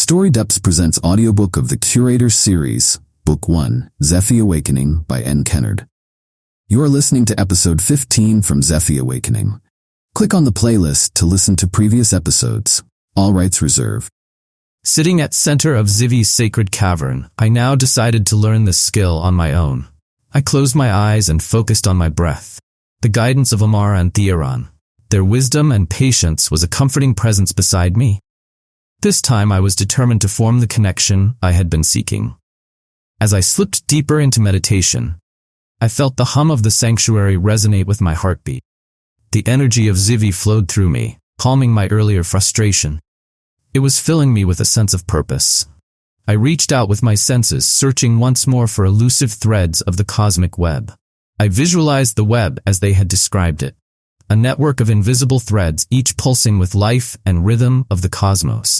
Storydepths presents audiobook of the Curators Series, Book 1, Zephy Awakening by Kennard. You are listening to episode 15 from Zephy Awakening. Click on the playlist to listen to previous episodes. All rights reserved. Sitting at center of Zephy's sacred cavern, I now decided to learn this skill on my own. I closed my eyes and focused on my breath. The guidance of Amara and Theron. Their wisdom and patience was a comforting presence beside me. This time I was determined to form the connection I had been seeking. As I slipped deeper into meditation, I felt the hum of the sanctuary resonate with my heartbeat. The energy of Zephy flowed through me, calming my earlier frustration. It was filling me with a sense of purpose. I reached out with my senses, searching once more for elusive threads of the cosmic web. I visualized the web as they had described it, a network of invisible threads, each pulsing with life and rhythm of the cosmos.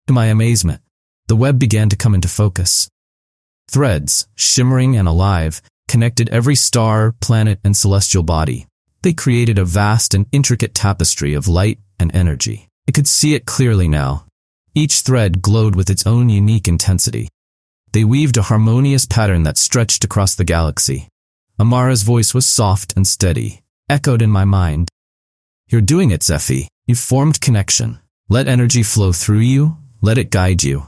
To my amazement, the web began to come into focus. Threads, shimmering and alive, connected every star, planet, and celestial body. They created a vast and intricate tapestry of light and energy. I could see it clearly now. Each thread glowed with its own unique intensity. They weaved a harmonious pattern that stretched across the galaxy. Amara's voice was soft and steady, echoed in my mind. "You're doing it, Zephy. You've formed connection. Let energy flow through you. Let it guide you."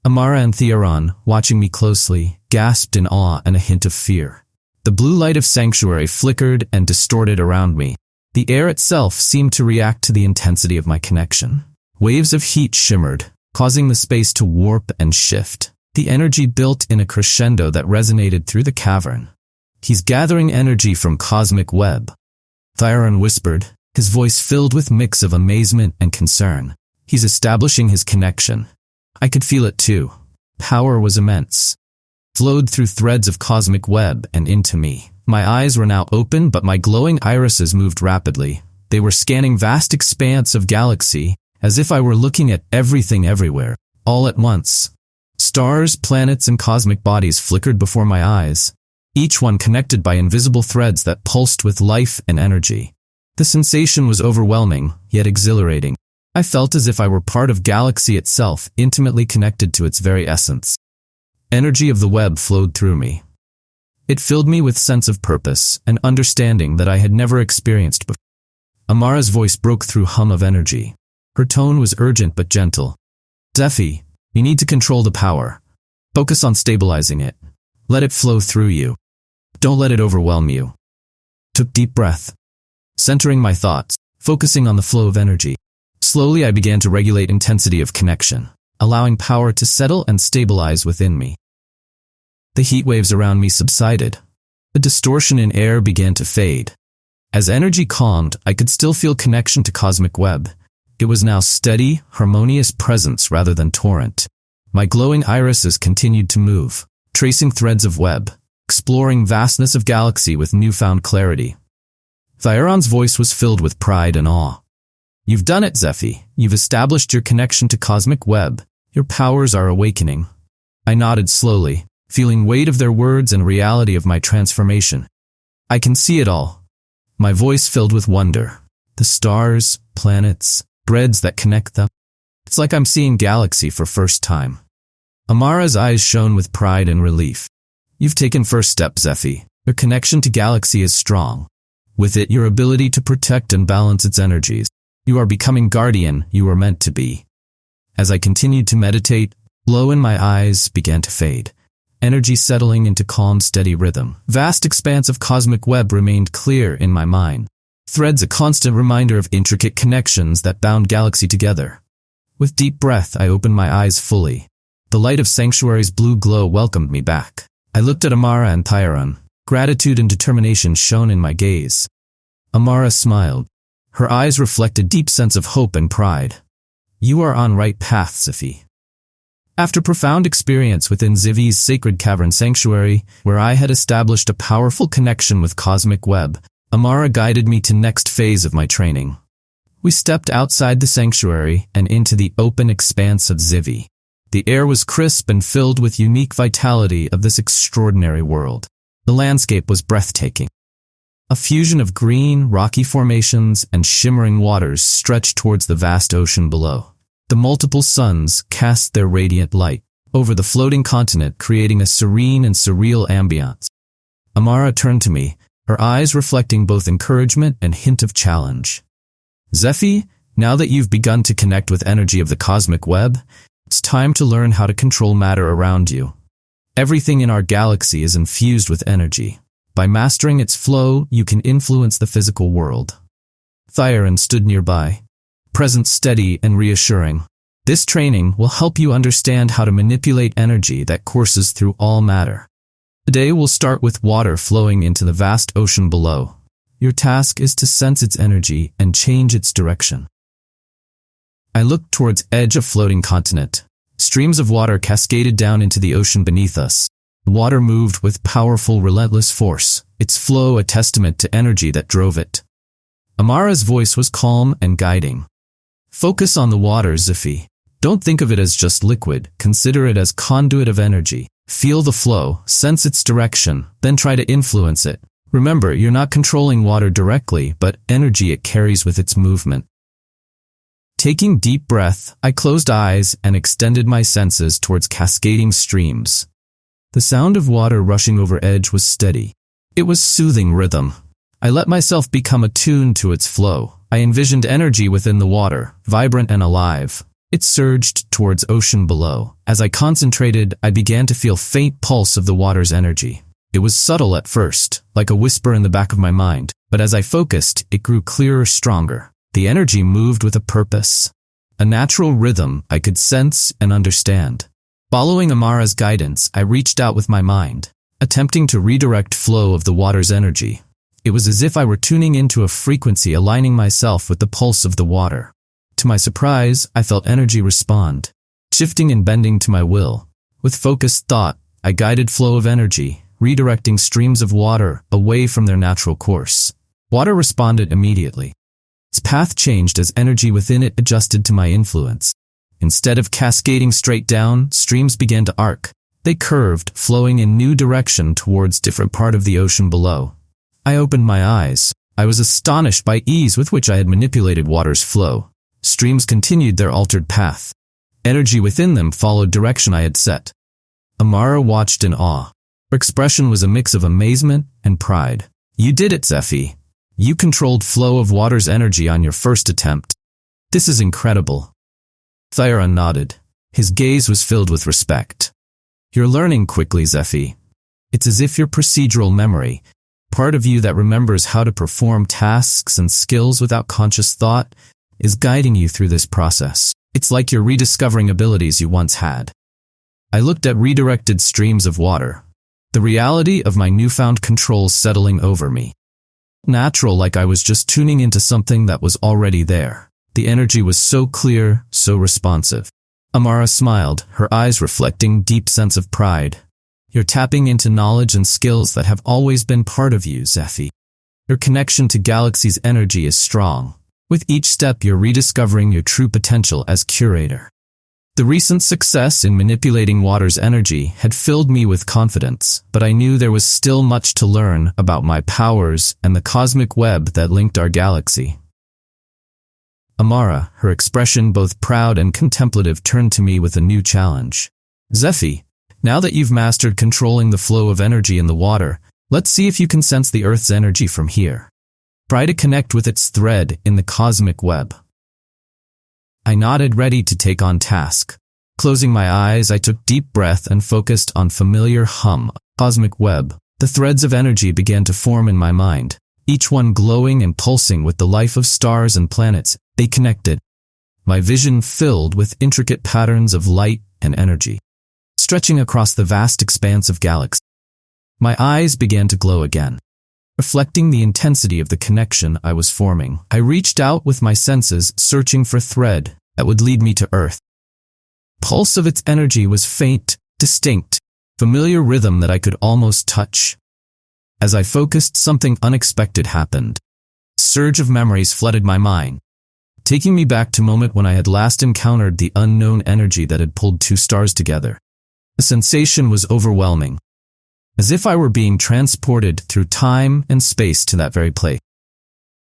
Amara and Theron, watching me closely, gasped in awe and a hint of fear. The blue light of sanctuary flickered and distorted around me. The air itself seemed to react to the intensity of my connection. Waves of heat shimmered, causing the space to warp and shift. The energy built in a crescendo that resonated through the cavern. "He's gathering energy from cosmic web," Theron whispered, his voice filled with mix of amazement and concern. "He's establishing his connection." I could feel it too. Power was immense. Flowed through threads of cosmic web and into me. My eyes were now open, but my glowing irises moved rapidly. They were scanning vast expanse of galaxy, as if I were looking at everything everywhere, all at once. Stars, planets, and cosmic bodies flickered before my eyes, each one connected by invisible threads that pulsed with life and energy. The sensation was overwhelming, yet exhilarating. I felt as if I were part of galaxy itself, intimately connected to its very essence. Energy of the web flowed through me. It filled me with sense of purpose and understanding that I had never experienced before. Amara's voice broke through hum of energy. Her tone was urgent but gentle. "Zephy, you need to control the power. Focus on stabilizing it. Let it flow through you. Don't let it overwhelm you." Took deep breath, centering my thoughts, focusing on the flow of energy. Slowly I began to regulate intensity of connection, allowing power to settle and stabilize within me. The heat waves around me subsided. The distortion in air began to fade. As energy calmed, I could still feel connection to cosmic web. It was now steady, harmonious presence rather than torrent. My glowing irises continued to move, tracing threads of web, exploring vastness of galaxy with newfound clarity. Theron's voice was filled with pride and awe. "You've done it, Zephy. You've established your connection to cosmic web. Your powers are awakening." I nodded slowly, feeling weight of their words and reality of my transformation. "I can see it all." My voice filled with wonder. The stars, planets, threads that connect them. It's like I'm seeing galaxy for first time. Amara's eyes shone with pride and relief. "You've taken first step, Zephy. Your connection to galaxy is strong. With it, your ability to protect and balance its energies. You are becoming guardian you were meant to be." As I continued to meditate, glow in my eyes began to fade, energy settling into calm, steady rhythm. Vast expanse of cosmic web remained clear in my mind. Threads a constant reminder of intricate connections that bound galaxy together. With deep breath, I opened my eyes fully. The light of sanctuary's blue glow welcomed me back. I looked at Amara and Theron. Gratitude and determination shone in my gaze. Amara smiled. Her eyes reflected deep sense of hope and pride. "You are on right path, Zephy." After profound experience within Zephy's sacred cavern sanctuary, where I had established a powerful connection with cosmic web, Amara guided me to next phase of my training. We stepped outside the sanctuary and into the open expanse of Zephy. The air was crisp and filled with unique vitality of this extraordinary world. The landscape was breathtaking. A fusion of green, rocky formations and shimmering waters stretched towards the vast ocean below. The multiple suns cast their radiant light over the floating continent, creating a serene and surreal ambiance. Amara turned to me, her eyes reflecting both encouragement and hint of challenge. Zephy, now that you've begun to connect with energy of the cosmic web, it's time to learn how to control matter around you. Everything in our galaxy is infused with energy. By mastering its flow, you can influence the physical world. Lethara stood nearby, presence steady and reassuring. This training will help you understand how to manipulate energy that courses through all matter. Today we'll start with water flowing into the vast ocean below. Your task is to sense its energy and change its direction. I looked towards edge of floating continent. Streams of water cascaded down into the ocean beneath us. The water moved with powerful, relentless force, its flow a testament to energy that drove it. Amara's voice was calm and guiding. Focus on the water, Zephy. Don't think of it as just liquid, consider it as conduit of energy. Feel the flow, sense its direction, then try to influence it. Remember, you're not controlling water directly, but energy it carries with its movement. Taking deep breath, I closed eyes and extended my senses towards cascading streams. The sound of water rushing over edge was steady. It was soothing rhythm. I let myself become attuned to its flow. I envisioned energy within the water, vibrant and alive. It surged towards ocean below. As I concentrated, I began to feel faint pulse of the water's energy. It was subtle at first, like a whisper in the back of my mind, but as I focused, it grew clearer, stronger. The energy moved with a purpose, a natural rhythm I could sense and understand. Following Amara's guidance, I reached out with my mind, attempting to redirect flow of the water's energy. It was as if I were tuning into a frequency, aligning myself with the pulse of the water. To my surprise, I felt energy respond, shifting and bending to my will. With focused thought, I guided flow of energy, redirecting streams of water away from their natural course. Water responded immediately. Its path changed as energy within it adjusted to my influence. Instead of cascading straight down, streams began to arc. They curved, flowing in new direction towards different part of the ocean below. I opened my eyes. I was astonished by ease with which I had manipulated water's flow. Streams continued their altered path. Energy within them followed direction I had set. Amara watched in awe. Her expression was a mix of amazement and pride. You did it, Zephy. You controlled flow of water's energy on your first attempt. This is incredible. Lethara nodded. His gaze was filled with respect. You're learning quickly, Zephy. It's as if your procedural memory, part of you that remembers how to perform tasks and skills without conscious thought, is guiding you through this process. It's like you're rediscovering abilities you once had. I looked at redirected streams of water. The reality of my newfound control settling over me. Natural, like I was just tuning into something that was already there. The energy was so clear, so responsive. Amara smiled, her eyes reflecting deep sense of pride. You're tapping into knowledge and skills that have always been part of you, Zephy. Your connection to Galaxy's energy is strong. With each step, you're rediscovering your true potential as curator. The recent success in manipulating water's energy had filled me with confidence, but I knew there was still much to learn about my powers and the cosmic web that linked our galaxy. Amara, her expression both proud and contemplative, turned to me with a new challenge. Zephy, now that you've mastered controlling the flow of energy in the water, let's see if you can sense the Earth's energy from here. Try to connect with its thread in the cosmic web. I nodded, ready to take on task. Closing my eyes, I took deep breath and focused on familiar hum, cosmic web. The threads of energy began to form in my mind, each one glowing and pulsing with the life of stars and planets. They connected. My vision filled with intricate patterns of light and energy, stretching across the vast expanse of galaxy. My eyes began to glow again, reflecting the intensity of the connection I was forming. I reached out with my senses, searching for thread that would lead me to Earth. Pulse of its energy was faint, distinct, familiar rhythm that I could almost touch. As I focused, something unexpected happened. A surge of memories flooded my mind, taking me back to the moment when I had last encountered the unknown energy that had pulled two stars together. The sensation was overwhelming, as if I were being transported through time and space to that very place.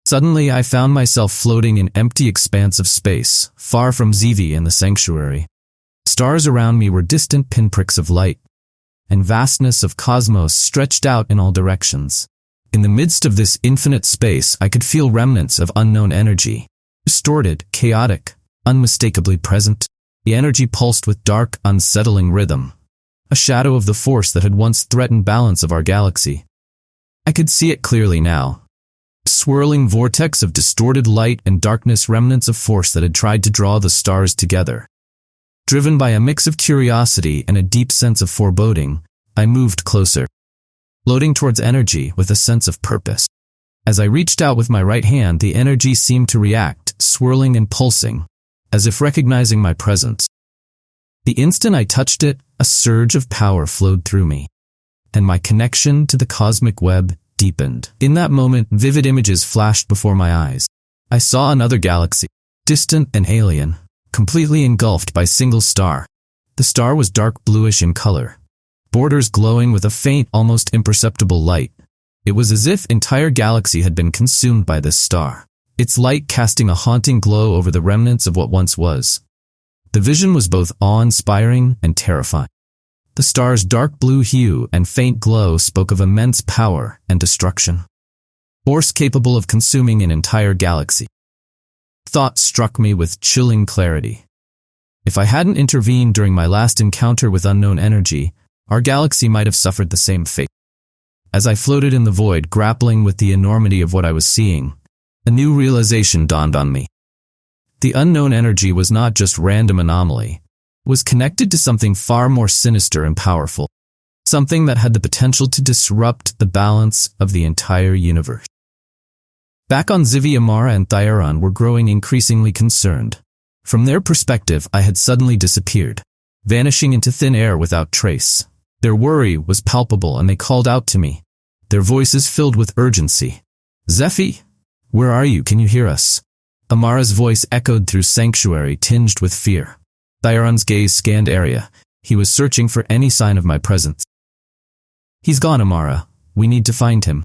Suddenly, I found myself floating in empty expanse of space, far from Zephy and the sanctuary. Stars around me were distant pinpricks of light, and vastness of cosmos stretched out in all directions. In the midst of this infinite space, I could feel remnants of unknown energy, distorted, chaotic, unmistakably present. The energy pulsed with dark, unsettling rhythm, a shadow of the force that had once threatened balance of our galaxy. I could see it clearly now. A swirling vortex of distorted light and darkness, remnants of force that had tried to draw the stars together. Driven by a mix of curiosity and a deep sense of foreboding, I moved closer, floating towards energy with a sense of purpose. As I reached out with my right hand, the energy seemed to react, swirling and pulsing, as if recognizing my presence. The instant I touched it, a surge of power flowed through me, and my connection to the cosmic web deepened. In that moment, vivid images flashed before my eyes. I saw another galaxy, distant and alien, completely engulfed by a single star. The star was dark bluish in color, borders glowing with a faint, almost imperceptible light. It was as if the entire galaxy had been consumed by this star, its light casting a haunting glow over the remnants of what once was. The vision was both awe-inspiring and terrifying. The star's dark blue hue and faint glow spoke of immense power and destruction, force capable of consuming an entire galaxy. Thought struck me with chilling clarity. If I hadn't intervened during my last encounter with unknown energy, our galaxy might have suffered the same fate. As I floated in the void, grappling with the enormity of what I was seeing, a new realization dawned on me. The unknown energy was not just random anomaly, it was connected to something far more sinister and powerful, something that had the potential to disrupt the balance of the entire universe. Back on Zephy, Amara and Lethara were growing increasingly concerned. From their perspective, I had suddenly disappeared, vanishing into thin air without trace. Their worry was palpable and they called out to me, their voices filled with urgency. "Zephy, where are you? Can you hear us?" Amara's voice echoed through sanctuary, tinged with fear. Lethara's gaze scanned area. He was searching for any sign of my presence. "He's gone, Amara. We need to find him."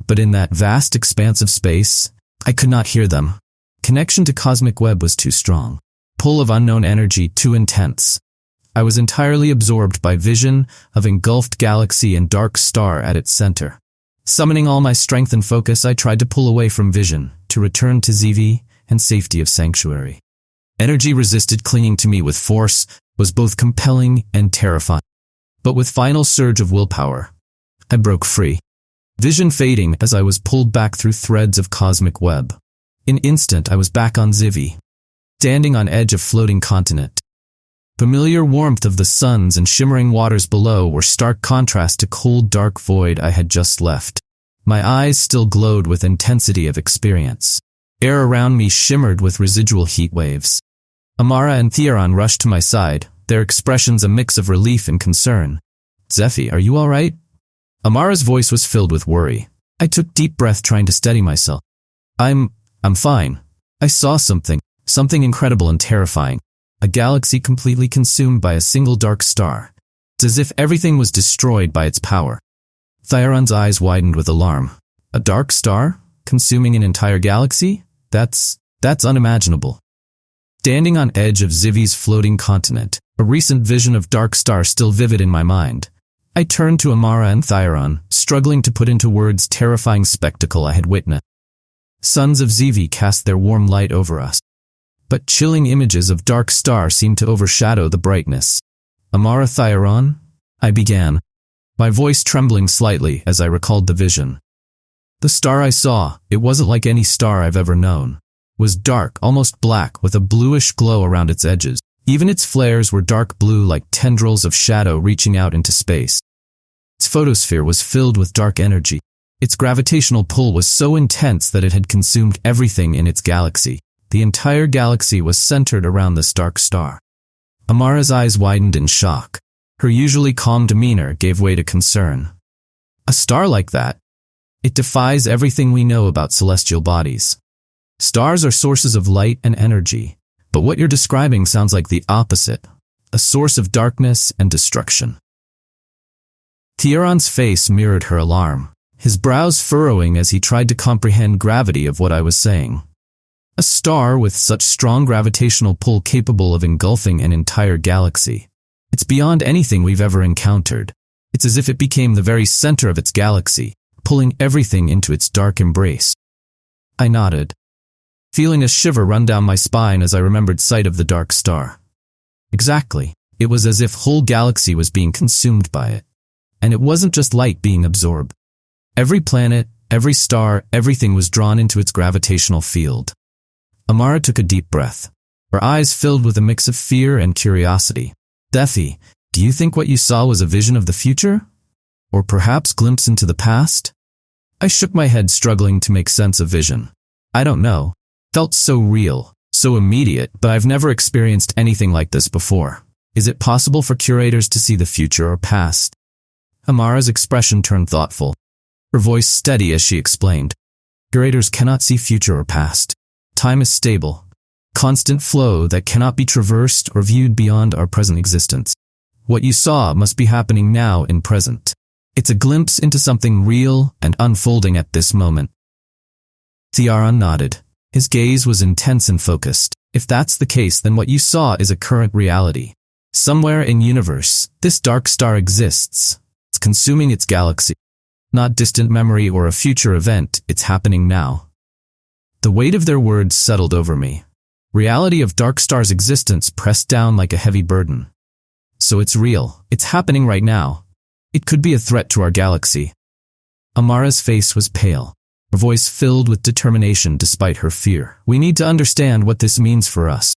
But in that vast expanse of space, I could not hear them. Connection to cosmic web was too strong. Pull of unknown energy too intense. I was entirely absorbed by vision of engulfed galaxy and dark star at its center. Summoning all my strength and focus, I tried to pull away from vision, to return to Zephy and safety of sanctuary. Energy resisted clinging to me with force, was both compelling and terrifying. But with final surge of willpower, I broke free. Vision fading as I was pulled back through threads of cosmic web. In an instant, I was back on Zephy, standing on edge of floating continent. Familiar warmth of the suns and shimmering waters below were stark contrast to cold, dark void I had just left. My eyes still glowed with intensity of experience. Air around me shimmered with residual heat waves. Amara and Lethara rushed to my side, their expressions a mix of relief and concern. "Zephy, are you all right?" Amara's voice was filled with worry. I took deep breath, trying to steady myself. I'm fine. I saw something incredible and terrifying. A galaxy completely consumed by a single dark star. It's as if everything was destroyed by its power." Lethara's eyes widened with alarm. "A dark star? Consuming an entire galaxy? That's unimaginable." Standing on edge of Zephy's floating continent, a recent vision of dark star still vivid in my mind, I turned to Amara and Lethara, struggling to put into words terrifying spectacle I had witnessed. Suns of Zephy cast their warm light over us, but chilling images of dark star seemed to overshadow the brightness. "Amara, Lethara," I began, my voice trembling slightly as I recalled the vision. The star I saw, it wasn't like any star I've ever known. It was dark, almost black, with a bluish glow around its edges. Even its flares were dark blue, like tendrils of shadow reaching out into space. Its photosphere was filled with dark energy. Its gravitational pull was so intense that it had consumed everything in its galaxy. The entire galaxy was centered around this dark star. Amara's eyes widened in shock. Her usually calm demeanor gave way to concern. "A star like that? It defies everything we know about celestial bodies. Stars are sources of light and energy, but what you're describing sounds like the opposite, a source of darkness and destruction." Lethara's face mirrored her alarm. his brows furrowing as he tried to comprehend gravity of what I was saying. A star with such strong gravitational pull capable of engulfing an entire galaxy. It's beyond anything we've ever encountered. It's as if it became the very center of its galaxy, pulling everything into its dark embrace. I nodded, feeling a shiver run down my spine as I remembered sight of the dark star. Exactly. It was as if whole galaxy was being consumed by it. And it wasn't just light being absorbed. Every planet, every star, everything was drawn into its gravitational field. Amara took a deep breath, her eyes filled with a mix of fear and curiosity. Zephy, do you think what you saw was a vision of the future? Or perhaps glimpse into the past? I shook my head, struggling to make sense of vision. I don't know. Felt so real, so immediate, but I've never experienced anything like this before. Is it possible for curators to see the future or past? Amara's expression turned thoughtful, her voice steady as she explained. Curators cannot see future or past. Time is stable, constant flow that cannot be traversed or viewed beyond our present existence. What you saw must be happening now in present. It's a glimpse into something real and unfolding at this moment. Lethara nodded. His gaze was intense and focused. If that's the case, then what you saw is a current reality. Somewhere in universe, this dark star exists. It's consuming its galaxy. Not distant memory or a future event, it's happening now. The weight of their words settled over me. Reality of dark star's existence pressed down like a heavy burden. So it's real. It's happening right now. It could be a threat to our galaxy. Amara's face was pale, her voice filled with determination despite her fear. We need to understand what this means for us.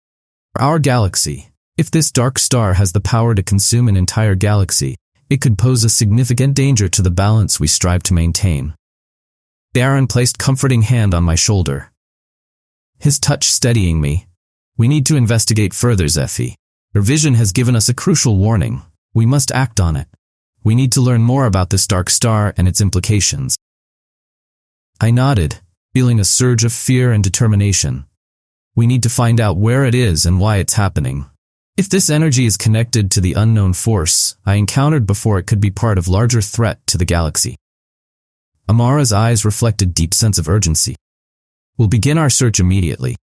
For our galaxy. If this dark star has the power to consume an entire galaxy, it could pose a significant danger to the balance we strive to maintain. Darren placed a comforting hand on my shoulder, his touch steadying me. We need to investigate further, Zephy. Your vision has given us a crucial warning. We must act on it. We need to learn more about this dark star and its implications. I nodded, feeling a surge of fear and determination. We need to find out where it is and why it's happening. If this energy is connected to the unknown force I encountered before, it could be part of a larger threat to the galaxy. Amara's eyes reflected a deep sense of urgency. We'll begin our search immediately.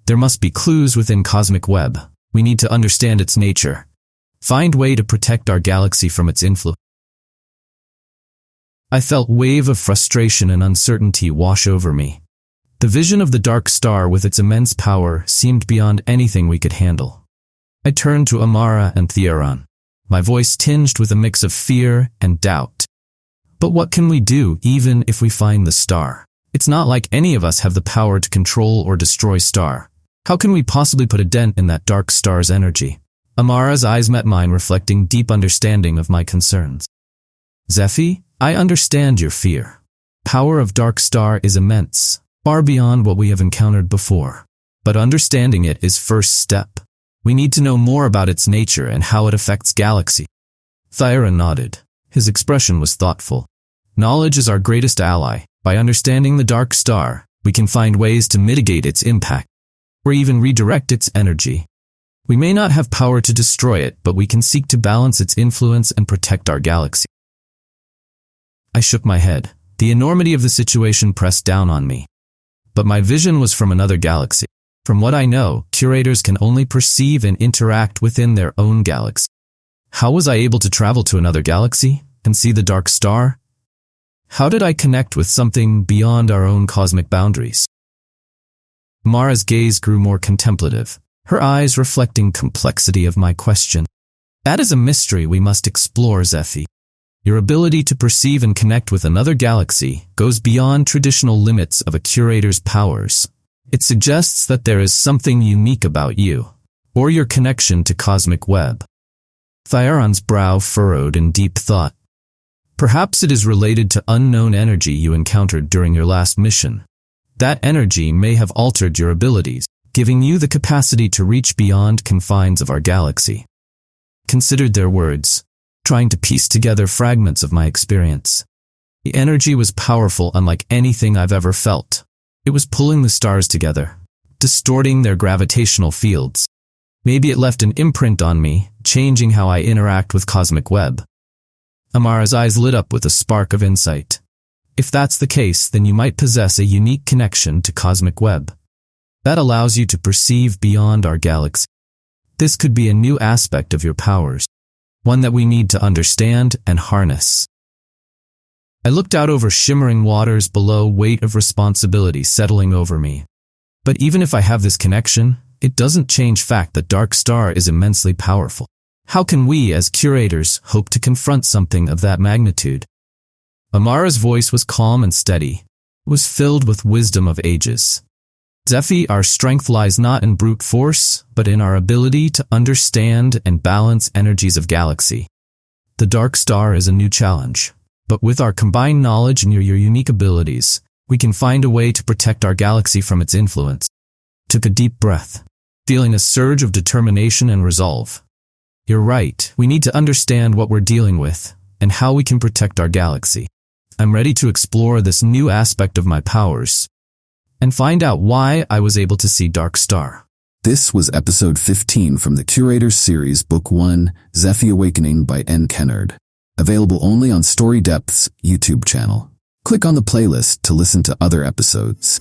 There must be clues within Cosmic Web. We need to understand its nature. Find a way to protect our galaxy from its influence. I felt a wave of frustration and uncertainty wash over me. The vision of the dark star with its immense power seemed beyond anything we could handle. I turned to Amara and Lethara, my voice tinged with a mix of fear and doubt. But what can we do even if we find the star? It's not like any of us have the power to control or destroy star. How can we possibly put a dent in that dark star's energy? Amara's eyes met mine, reflecting deep understanding of my concerns. Zephy, I understand your fear. Power of dark star is immense, far beyond what we have encountered before. But understanding it is first step. We need to know more about its nature and how it affects galaxy. Lethara nodded. His expression was thoughtful. Knowledge is our greatest ally. By understanding the dark star, we can find ways to mitigate its impact, or even redirect its energy. We may not have power to destroy it, but we can seek to balance its influence and protect our galaxy. I shook my head. The enormity of the situation pressed down on me. But my vision was from another galaxy. From what I know, curators can only perceive and interact within their own galaxy. How was I able to travel to another galaxy and see the dark star? How did I connect with something beyond our own cosmic boundaries? Mara's gaze grew more contemplative, her eyes reflecting complexity of my question. That is a mystery we must explore, Zephy. Your ability to perceive and connect with another galaxy goes beyond traditional limits of a curator's powers. It suggests that there is something unique about you, or your connection to Cosmic Web. Lethara's brow furrowed in deep thought. Perhaps it is related to unknown energy you encountered during your last mission. That energy may have altered your abilities, giving you the capacity to reach beyond confines of our galaxy. Considered their words, trying to piece together fragments of my experience. The energy was powerful, unlike anything I've ever felt. It was pulling the stars together, distorting their gravitational fields. Maybe it left an imprint on me, changing how I interact with Cosmic Web. Amara's eyes lit up with a spark of insight. If that's the case, then you might possess a unique connection to cosmic web. That allows you to perceive beyond our galaxy. This could be a new aspect of your powers, one that we need to understand and harness. I looked out over shimmering waters below, weight of responsibility settling over me. But even if I have this connection, it doesn't change fact that Dark Star is immensely powerful. How can we, as curators, hope to confront something of that magnitude? Amara's voice was calm and steady. It was filled with wisdom of ages. Zephy, our strength lies not in brute force, but in our ability to understand and balance energies of galaxy. The Dark Star is a new challenge, but with our combined knowledge and your unique abilities, we can find a way to protect our galaxy from its influence. Took a deep breath, feeling a surge of determination and resolve. You're right, we need to understand what we're dealing with, and how we can protect our galaxy. I'm ready to explore this new aspect of my powers, and find out why I was able to see Dark Star. This was episode 15 from the Curators Series, Book 1, Zephy Awakening by Kennard. Available only on Storydepths YouTube channel. Click on the playlist to listen to other episodes.